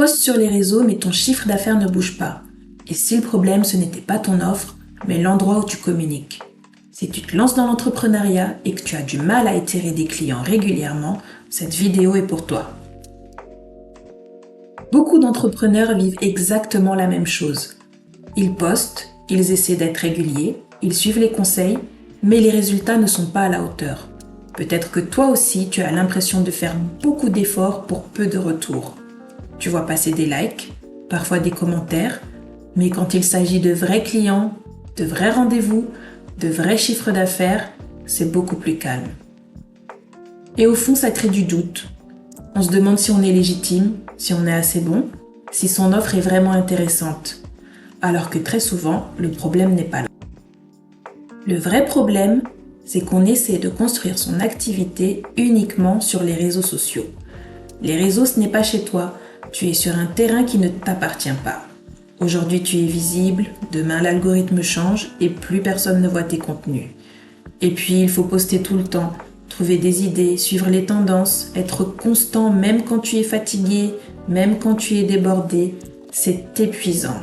postes sur les réseaux mais ton chiffre d'affaires ne bouge pas. Et si le problème ce n'était pas ton offre, mais l'endroit où tu communiques. Si tu te lances dans l'entrepreneuriat et que tu as du mal à attirer des clients régulièrement, cette vidéo est pour toi. Beaucoup d'entrepreneurs vivent exactement la même chose. Ils postent, ils essaient d'être réguliers, ils suivent les conseils, mais les résultats ne sont pas à la hauteur. Peut-être que toi aussi, tu as l'impression de faire beaucoup d'efforts pour peu de retours. Tu vois passer des likes, parfois des commentaires, mais quand il s'agit de vrais clients, de vrais rendez-vous, de vrais chiffres d'affaires, c'est beaucoup plus calme. Et au fond, ça crée du doute. On se demande si on est légitime, si on est assez bon, si son offre est vraiment intéressante. Alors que très souvent, le problème n'est pas là. Le vrai problème, c'est qu'on essaie de construire son activité uniquement sur les réseaux sociaux. Les réseaux, ce n'est pas chez toi. Tu es sur un terrain qui ne t'appartient pas. Aujourd'hui, tu es visible, demain l'algorithme change et plus personne ne voit tes contenus. Et puis, il faut poster tout le temps, trouver des idées, suivre les tendances, être constant même quand tu es fatigué, même quand tu es débordé. C'est épuisant.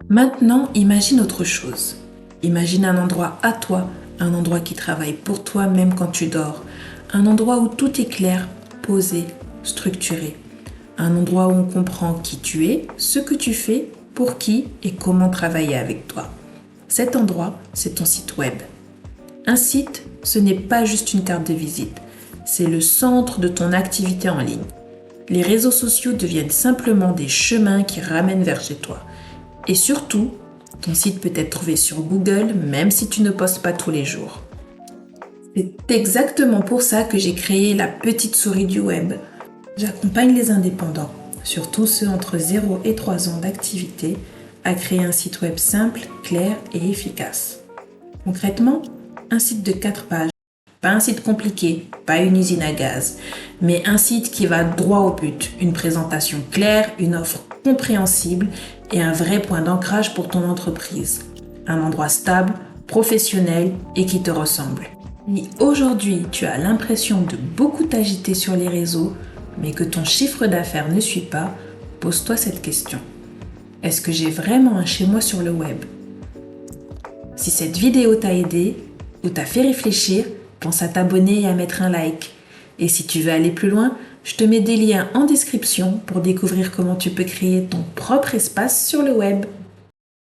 Maintenant, imagine autre chose. Imagine un endroit à toi, un endroit qui travaille pour toi même quand tu dors. Un endroit où tout est clair, posé, structuré. Un endroit où on comprend qui tu es, ce que tu fais, pour qui et comment travailler avec toi. Cet endroit, c'est ton site web. Un site, ce n'est pas juste une carte de visite. C'est le centre de ton activité en ligne. Les réseaux sociaux deviennent simplement des chemins qui ramènent vers chez toi. Et surtout, ton site peut être trouvé sur Google même si tu ne postes pas tous les jours. C'est exactement pour ça que j'ai créé la petite souris du web. J'accompagne les indépendants, surtout ceux entre 0 et 3 ans d'activité, à créer un site web simple, clair et efficace. Concrètement, un site de 4 pages. Pas un site compliqué, pas une usine à gaz, mais un site qui va droit au but, une présentation claire, une offre compréhensible et un vrai point d'ancrage pour ton entreprise. Un endroit stable, professionnel et qui te ressemble. Si aujourd'hui tu as l'impression de beaucoup t'agiter sur les réseaux, mais que ton chiffre d'affaires ne suit pas, pose-toi cette question. Est-ce que j'ai vraiment un chez moi sur le web ? Si cette vidéo t'a aidé ou t'a fait réfléchir, pense à t'abonner et à mettre un like. Et si tu veux aller plus loin, je te mets des liens en description pour découvrir comment tu peux créer ton propre espace sur le web.